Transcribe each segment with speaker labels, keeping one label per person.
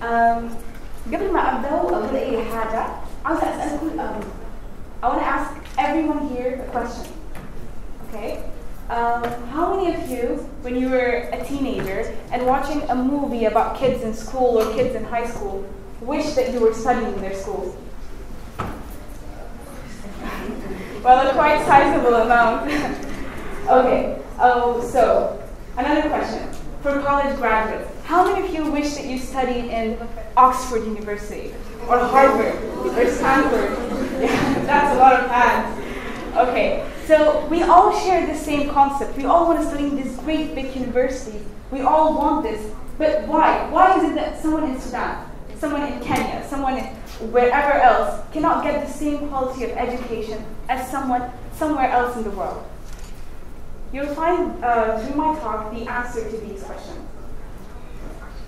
Speaker 1: قبل ما أبدأ وأقول أي حاجة عاوزة أسألكم الأول. I want to ask everyone here a question. Okay? How many of you, when you were a teenager and watching a movie about kids in school or kids in high school, wish that you were studying in their schools? Well, a quite sizable amount. Okay. So another question for college graduates: how many of you wish that you studied in Oxford University or Harvard or Stanford? Yeah, that's a lot of hands. Okay, so we all share the same concept. We all want to study in these great big universities. We all want this, but why? Why is it that someone in Sudan, someone in Kenya, someone in wherever else cannot get the same quality of education as someone somewhere else in the world? You'll find through my talk the answer to these questions.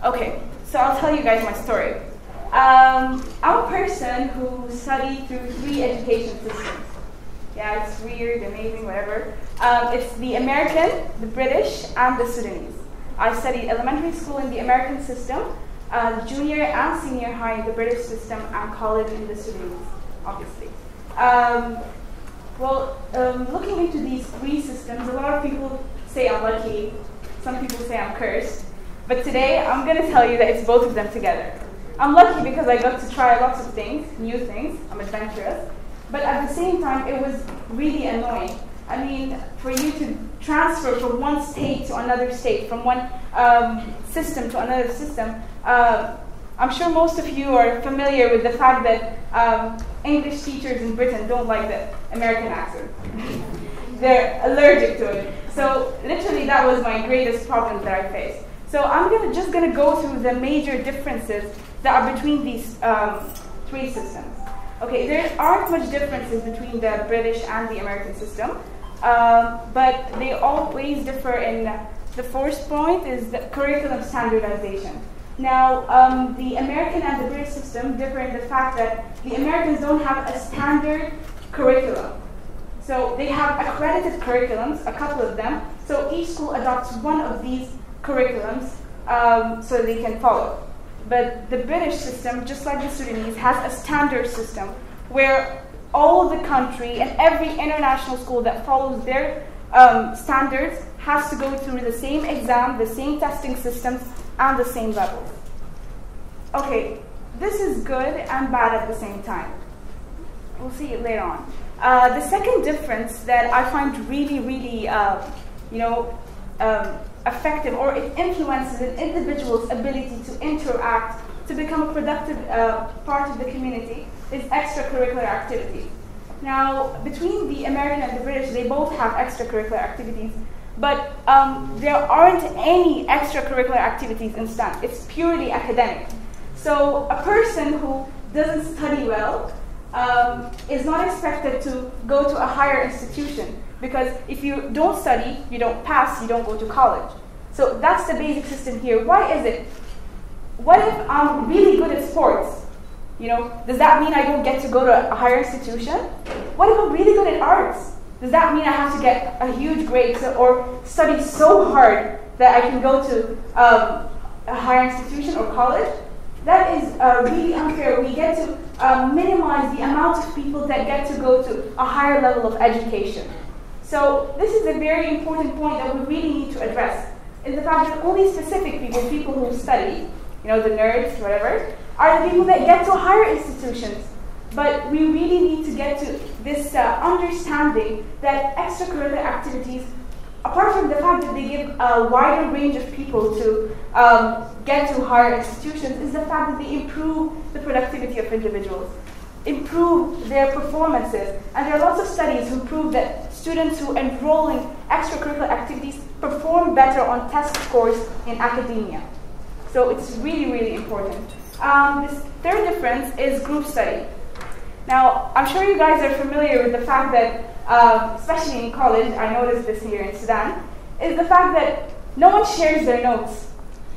Speaker 1: Okay, so I'll tell you guys my story. I'm a person who studied through 3 education systems. Yeah, it's weird, amazing, whatever. It's the American, the British, and the Sudanese. I studied elementary school in the American system, junior and senior high in the British system, and college in the Sudanese, obviously. Looking into these 3 systems, a lot of people say I'm lucky, some people say I'm cursed, but today I'm going to tell you that it's both of them together. I'm lucky because I got to try lots of things, new things, I'm adventurous, but at the same time it was really annoying. I mean, for you to transfer from one state to another state, from one system to another system, I'm sure most of you are familiar with the fact that English teachers in Britain don't like the American accent. They're allergic to it. So literally that was my greatest problem that I faced. So I'm just going to go through the major differences that are between these 3 systems. Okay, there aren't much differences between the British and the American system, but they always differ in the first point is the curriculum standardization. Now, the American and the British system differ in the fact that the Americans don't have a standard curriculum. So they have accredited curriculums, a couple of them, so each school adopts one of these curriculums so they can follow. But the British system, just like the Sudanese, has a standard system where all the country and every international school that follows their standards has to go through the same exam, the same testing systems, and the same levels. Okay, this is good and bad at the same time. We'll see it later on. The second difference that I find really, really, effective, or it influences an individual's ability to interact, to become a productive part of the community, is extracurricular activities. Now, between the American and the British, they both have extracurricular activities, but there aren't any extracurricular activities in STEM. It's purely academic. So a person who doesn't study well is not expected to go to a higher institution, because if you don't study, you don't pass, you don't go to college. So that's the basic system here. Why is it? What if I'm really good at sports? Does that mean I don't get to go to a higher institution? What if I'm really good at arts? Does that mean I have to get a huge grade or study so hard that I can go to a higher institution or college? That is really unfair. We get to minimize the amount of people that get to go to a higher level of education. So this is a very important point that we really need to address, is the fact that only specific people who study, the nerds, whatever, are the people that get to higher institutions. But we really need to get to this understanding that extracurricular activities, apart from the fact that they give a wider range of people to get to higher institutions, is the fact that they improve the productivity of individuals, improve their performances. And there are lots of studies who prove that students who enroll in extracurricular activities perform better on test scores in academia. So it's really, really important. This third difference is group study. Now, I'm sure you guys are familiar with the fact that, especially in college, I noticed this here in Sudan, is the fact that no one shares their notes.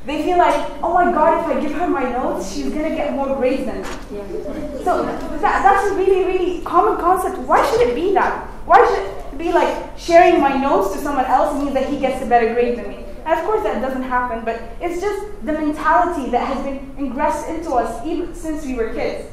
Speaker 1: They feel like, oh my God, if I give her my notes, she's going to get more grades than me. Yeah. So that's a really, really common concept. Why should it be that? Why should it be like sharing my notes to someone else means that he gets a better grade than me? And of course that doesn't happen, but it's just the mentality that has been ingressed into us even since we were kids.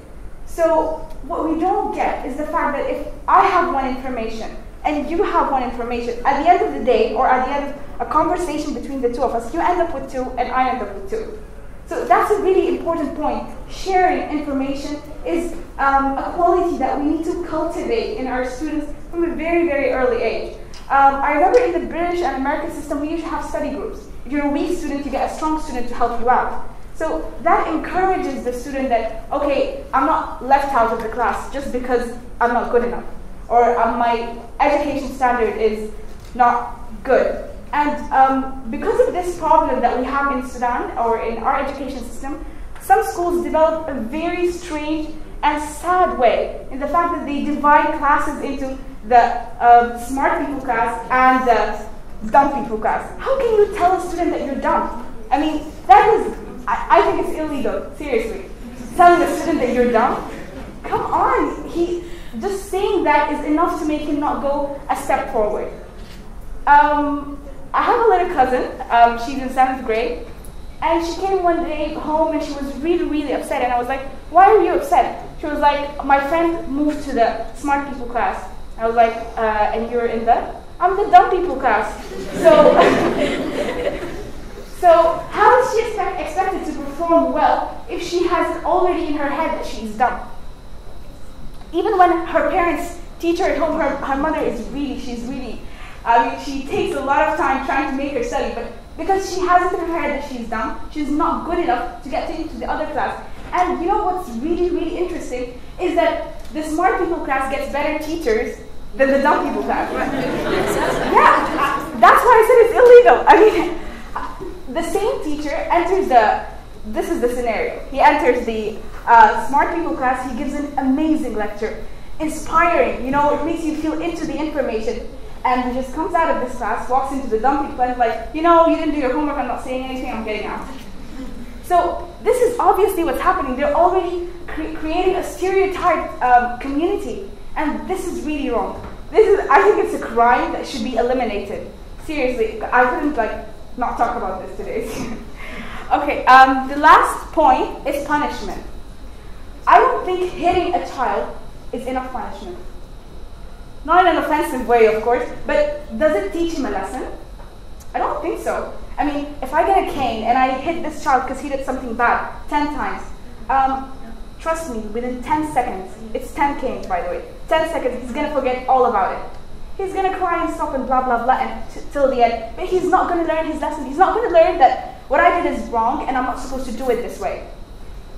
Speaker 1: So what we don't get is the fact that if I have one information and you have one information, at the end of the day, or at the end of a conversation between the two of us, you end up with two and I end up with two. So that's a really important point. Sharing information is a quality that we need to cultivate in our students from a very, very early age. I remember in the British and American system, we used to have study groups. If you're a weak student, you get a strong student to help you out. So that encourages the student that, okay, I'm not left out of the class just because I'm not good enough, or my education standard is not good. And because of this problem that we have in Sudan, or in our education system, some schools develop a very strange and sad way in the fact that they divide classes into the smart people class and the dumb people class. How can you tell a student that you're dumb? I mean, that is, I think it's illegal, seriously. Telling a student that you're dumb? Come on, just saying that is enough to make him not go a step forward. I have a little cousin, she's in 7th grade, and she came one day home and she was really, really upset, and I was like, why are you upset? She was like, my friend moved to the smart people class. I was like, and you're in I'm the dumb people class. So how is she expected to perform well if she has it already in her head that she's dumb? Even when her parents teach her at home, her mother is really, she takes a lot of time trying to make her study, but because she has it in her head that she's dumb, she's not good enough to get into the other class. And you know what's really, really interesting is that the smart people class gets better teachers than the dumb people class. Yeah, that's why I said it's illegal. I mean, the same teacher enters this is the scenario. He enters the smart people class, he gives an amazing lecture, inspiring, it makes you feel into the information. And he just comes out of this class, walks into the dumb people class, like, you didn't do your homework, I'm not saying anything, I'm getting out. So this is obviously what's happening. They're already creating a stereotyped community, and this is really wrong. I think it's a crime that should be eliminated. Seriously, I couldn't not talk about this today. Okay, the last point is punishment. I don't think hitting a child is enough punishment. Not in an offensive way, of course, but does it teach him a lesson? I don't think so. I mean, if I get a cane and I hit this child because he did something bad 10 times, trust me, within 10 seconds, it's 10 canes, by the way, 10 seconds, he's going to forget all about it. He's going to cry and stop and blah, blah, blah, and till the end. But he's not going to learn his lesson. He's not going to learn that what I did is wrong and I'm not supposed to do it this way.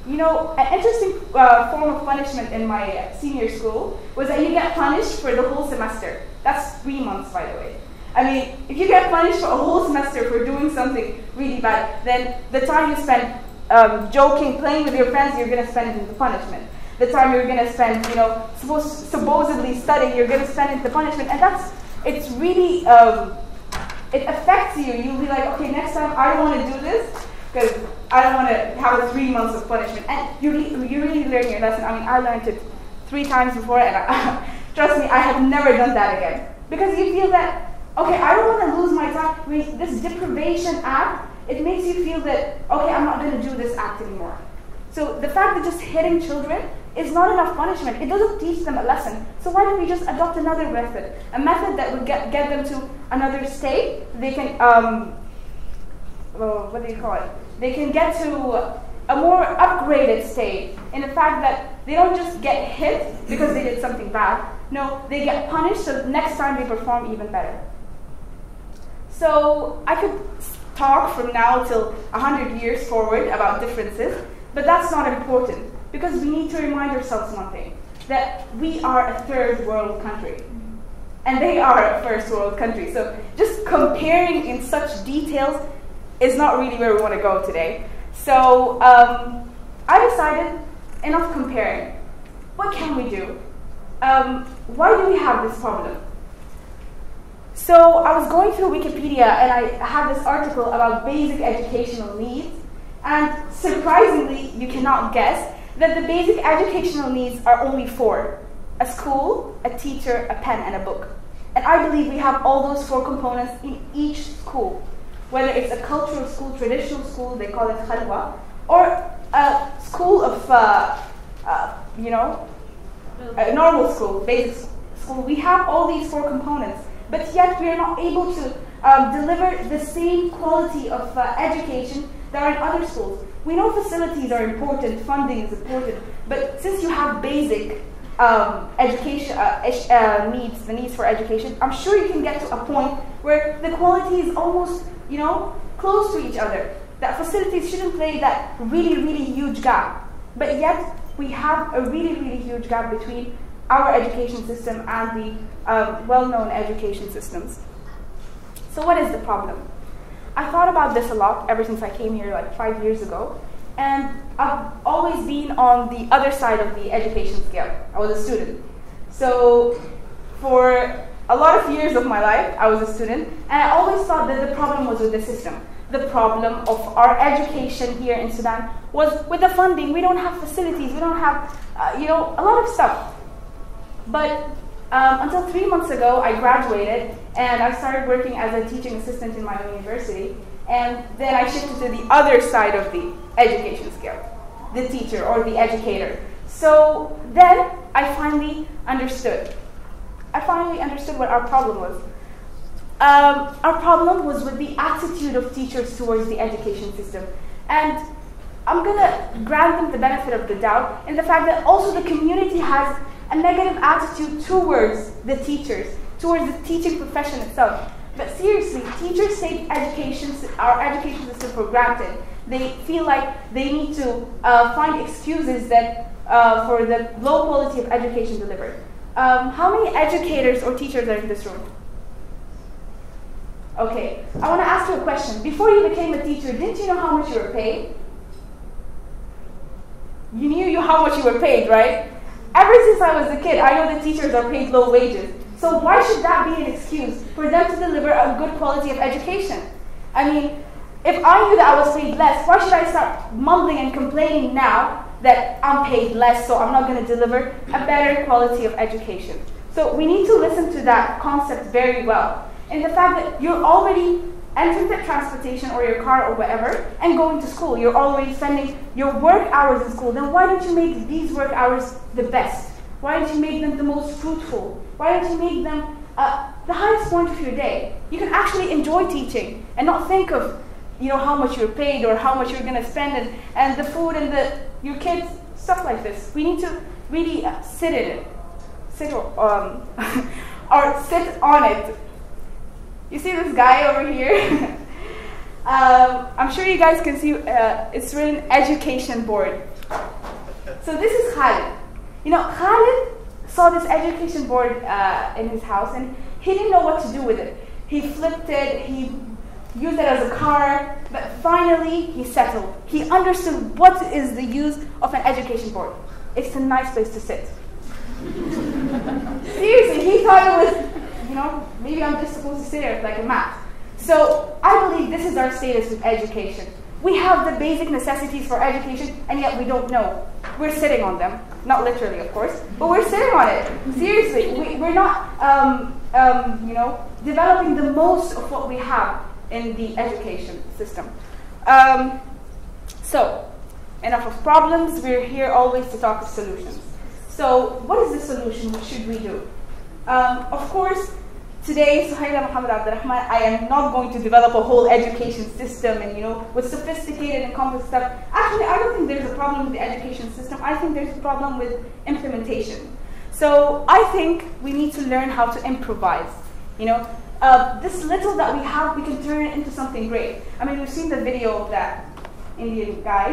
Speaker 1: An interesting form of punishment in my senior school was that you get punished for the whole semester. That's 3 months, by the way. I mean, if you get punished for a whole semester for doing something really bad, then the time you spend joking, playing with your friends, you're going to spend it in the punishment. The time you're going to spend, supposedly studying, you're going to spend it in the punishment. And it's really, it affects you. You'll be like, okay, next time I don't want to do this because I don't want to have 3 months of punishment. And you really learn your lesson. I mean, I learned it 3 times before, and trust me, I have never done that again. Because you feel that, okay, I don't want to lose my time. I mean, this deprivation act, it makes you feel that, okay, I'm not going to do this act anymore. So the fact that just hitting children is not enough punishment. It doesn't teach them a lesson. So why don't we just adopt another method? A method that would get them to another state. They can, what do you call it? They can get to a more upgraded state in the fact that they don't just get hit because they did something bad. No, they get punished so next time they perform even better. So I could talk from now till 100 years forward about differences, but that's not important because we need to remind ourselves one thing, that we are a third world country and they are a first world country. So just comparing in such details is not really where we want to go today. So I decided, enough comparing. What can we do? Why do we have this problem? So I was going through Wikipedia and I had this article about basic educational needs, and surprisingly, you cannot guess that the basic educational needs are only 4. A school, a teacher, a pen, and a book. And I believe we have all those 4 components in each school. whether it's a cultural school, traditional school, they call it khalwa, or a school of, a normal school, basic school. We have all these 4 components, but yet we are not able to deliver the same quality of education that are in other schools. We know facilities are important, funding is important, but since you have basic education needs, the needs for education, I'm sure you can get to a point where the quality is almost, close to each other. That facilities shouldn't play that really, really huge gap. But yet, we have a really, really huge gap between our education system and the well-known education systems. So what is the problem? I thought about this a lot ever since I came here like 5 years ago. And I've always been on the other side of the education scale. I was a student. So for a lot of years of my life, I was a student. And I always thought that the problem was with the system. The problem of our education here in Sudan was with the funding. We don't have facilities. We don't have, a lot of stuff. But until 3 months ago, I graduated and I started working as a teaching assistant in my own university. And then I shifted to the other side of the education scale, the teacher or the educator. So then I finally understood. What our problem was. Our problem was with the attitude of teachers towards the education system. And I'm going to grant them the benefit of the doubt in the fact that also the community has a negative attitude towards the teachers, towards the teaching profession itself. But seriously, teachers take our education system for granted. They feel like they need to find excuses that for the low quality of education delivered. How many educators or teachers are in this room? Okay, I want to ask you a question. Before you became a teacher, didn't you know how much you were paid? You knew how much you were paid, right? Ever since I was a kid, I know that teachers are paid low wages. So why should that be an excuse for them to deliver a good quality of education? I mean, if I knew that I was paid less, why should I start mumbling and complaining now that I'm paid less, so I'm not going to deliver a better quality of education? So we need to listen to that concept very well. And the fact that you're already entering the transportation or your car or whatever and going to school, you're already spending your work hours in school, then why don't you make these work hours the best? Why don't you make them the most fruitful? Why don't you make them the highest point of your day? You can actually enjoy teaching and not think of how much you're paid or how much you're going to spend and the food and your kids, stuff like this. We need to really sit in it. Or sit on it. You see this guy over here? I'm sure you guys can see it's written education board. So this is Khalid. Khalid saw this education board in his house and he didn't know what to do with it. He flipped it, he used it as a car, but finally he settled. He understood what is the use of an education board. It's a nice place to sit. Seriously, he thought it was, maybe I'm just supposed to sit here like a mat. So I believe this is our status with education. We have the basic necessities for education, and yet we don't know. We're sitting on them. Not literally, of course, but we're sitting on it. Seriously, we're not, developing the most of what we have in the education system. So, enough of problems. We're here always to talk of solutions. So, what is the solution? What should we do? Of course, today, Suhaila Mohammed, I am not going to develop a whole education system and, with sophisticated and complex stuff. Actually, I don't think there's a problem with the education system. I think there's a problem with implementation. So I think we need to learn how to improvise. This little that we have, we can turn it into something great. I mean, we've seen the video of that Indian guy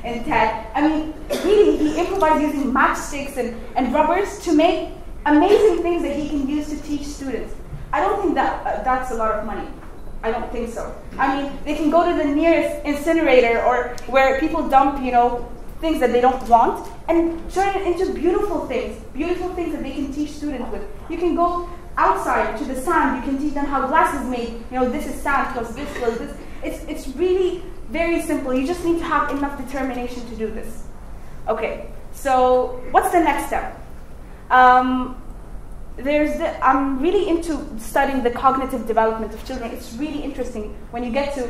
Speaker 1: in TED. I mean, really, he improvised using matchsticks and rubbers to make amazing things that he can use to teach students. I don't think that that's a lot of money. I don't think so. I mean, they can go to the nearest incinerator or where people dump, things that they don't want and turn it into beautiful things that they can teach students with. You can go outside to the sand. You can teach them how glass is made. This is sand plus this plus this. It's really very simple. You just need to have enough determination to do this. Okay, so what's the next step? I'm really into studying the cognitive development of children. It's really interesting when you get to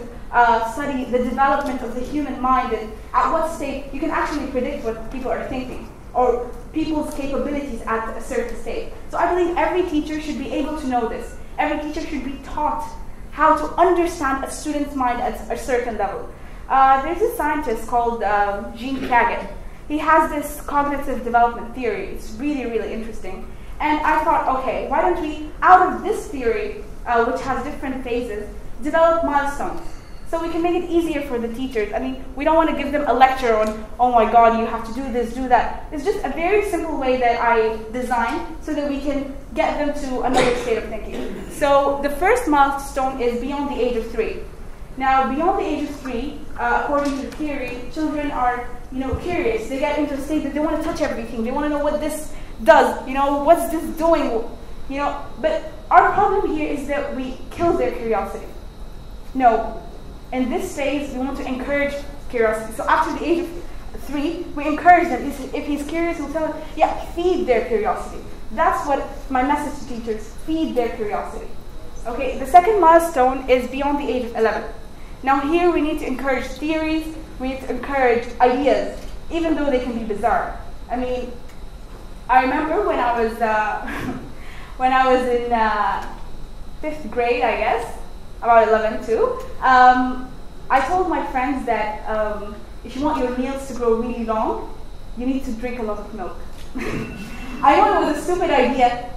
Speaker 1: study the development of the human mind, and at what state you can actually predict what people are thinking or people's capabilities at a certain state. So I believe every teacher should be able to know this. Every teacher should be taught how to understand a student's mind at a certain level. There's a scientist called Jean Piaget. He has this cognitive development theory. It's really, really interesting. And I thought, okay, why don't we, out of this theory, which has different phases, develop milestones so we can make it easier for the teachers. I mean, we don't want to give them a lecture on, oh my God, you have to do this, do that. It's just a very simple way that I designed so that we can get them to another state of thinking. So the first milestone is beyond the age of 3. Now, beyond the age of 3, according to the theory, children are, curious. They get into a state that they want to touch everything. They want to know what this does, what's this doing, But our problem here is that we kill their curiosity. No, in this phase, we want to encourage curiosity. So after the age of 3, we encourage them. If he's curious, we'll tell him, yeah, feed their curiosity. That's what my message to teachers, feed their curiosity. Okay, the second milestone is beyond the age of 11. Now here we need to encourage theories, we need to encourage ideas, even though they can be bizarre. I mean, I remember when I was in 5th grade, I guess, about 11 too, I told my friends that if you want your nails to grow really long, you need to drink a lot of milk. I know it was a stupid idea,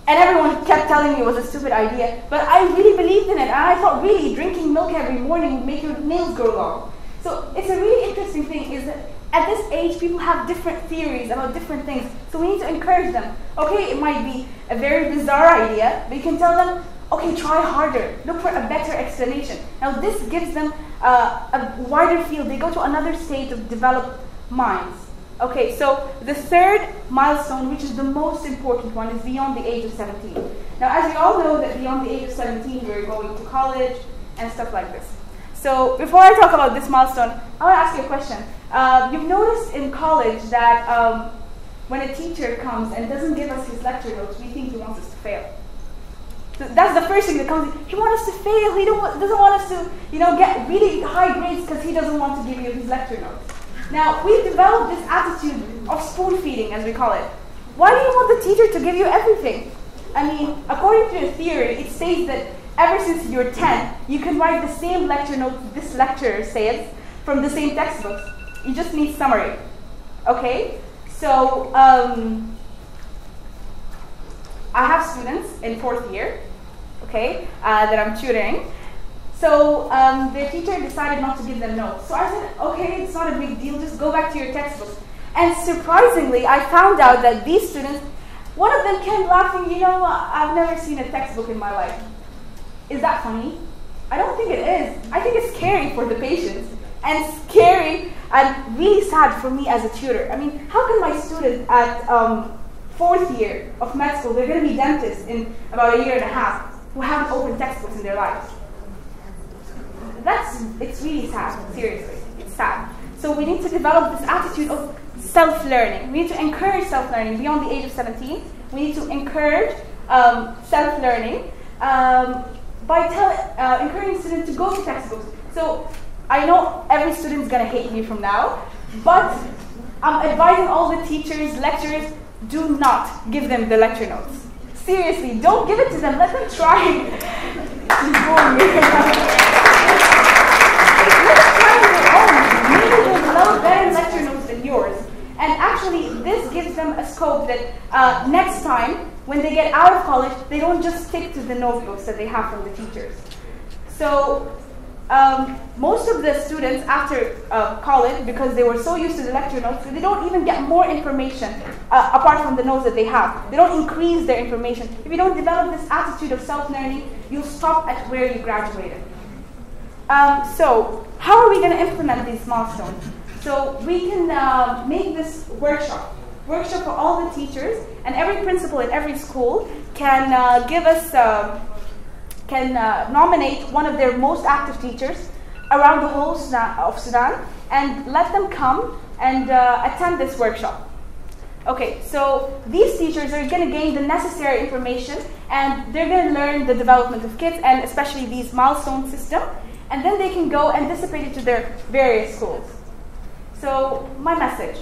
Speaker 1: and everyone kept telling me it was a stupid idea, but I really believed in it, and I thought really drinking milk every morning would make your nails grow long. So it's a really interesting thing is that at this age, people have different theories about different things, so we need to encourage them. Okay, it might be a very bizarre idea, but you can tell them, okay, try harder, look for a better explanation. Now this gives them a wider field. They go to another state of developed minds. Okay, so the third milestone, which is the most important one, is beyond the age of 17. Now, as you all know, that beyond the age of 17, we're going to college and stuff like this. So before I talk about this milestone, I want to ask you a question. You've noticed in college that when a teacher comes and doesn't give us his lecture notes, we think he wants us to fail. So that's the first thing that comes in. He wants us to fail. He doesn't want us to, get really high grades because he doesn't want to give you his lecture notes. Now, we've developed this attitude of spoon feeding, as we call it. Why do you want the teacher to give you everything? I mean, according to the theory, it states that ever since you're 10, you can write the same lecture notes this lecturer says from the same textbooks. You just need summary. Okay? So, I have students in 4th year, okay, that I'm tutoring. So their teacher decided not to give them notes. So I said, okay, it's not a big deal, just go back to your textbooks. And surprisingly, I found out that these students, one of them came laughing, I've never seen a textbook in my life. Is that funny? I don't think it is. I think it's scary for the patients, and scary and really sad for me as a tutor. I mean, how can my students at 4th year of med school, they're going to be dentists in about a year and a half, who haven't opened textbooks in their lives? It's really sad, seriously, it's sad. So we need to develop this attitude of self-learning. We need to encourage self-learning beyond the age of 17. We need to encourage self-learning by encouraging students to go to textbooks. So I know every student is going to hate me from now, but I'm advising all the teachers, lecturers, do not give them the lecture notes. Seriously, don't give it to them, let them try. Maybe they'll develop better lecture notes than yours. And actually, this gives them a scope that next time, when they get out of college, they don't just stick to the notebooks that they have from the teachers. So most of the students after college, because they were so used to the lecture notes, they don't even get more information apart from the notes that they have. They don't increase their information. If you don't develop this attitude of self-learning, you'll stop at where you graduated. So how are we going to implement these milestones? So we can make this workshop for all the teachers, and every principal in every school can give us, nominate one of their most active teachers around the whole of Sudan and let them come and attend this workshop. Okay, so these teachers are going to gain the necessary information, and they're going to learn the development of kids, and especially these milestone system, and then they can go and dissipate it to their various schools. So my message,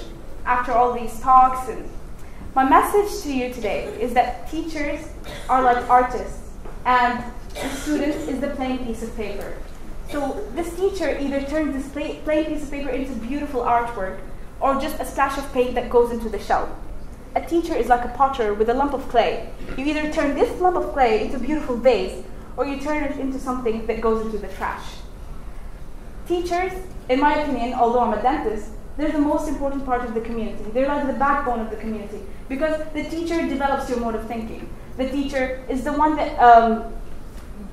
Speaker 1: after all these talks, and my message to you today is that teachers are like artists, and the student is the plain piece of paper. So this teacher either turns this plain piece of paper into beautiful artwork, or just a splash of paint that goes into the shell. A teacher is like a potter with a lump of clay. You either turn this lump of clay into a beautiful vase, or you turn it into something that goes into the trash. Teachers, in my opinion, although I'm a dentist, they're the most important part of the community. They're like the backbone of the community, because the teacher develops your mode of thinking. The teacher is the one that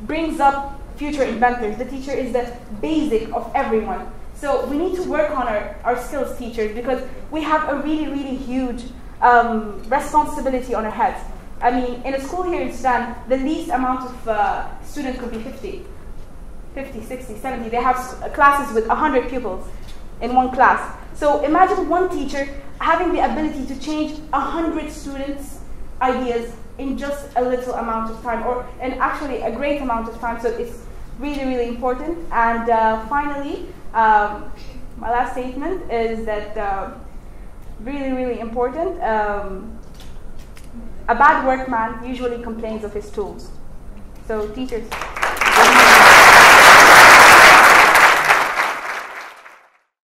Speaker 1: brings up future inventors. The teacher is the basic of everyone. So we need to work on our skills, teachers, because we have a really, really huge responsibility on our heads. I mean, in a school here in Sudan, the least amount of students could be 50, 60, 70. They have classes with 100 pupils in one class. So imagine one teacher having the ability to change 100 students' ideas in just a little amount of time, or in actually a great amount of time. So it's really, really important. And finally, my last statement is that really, really important. A bad workman usually complains of his tools. So teachers.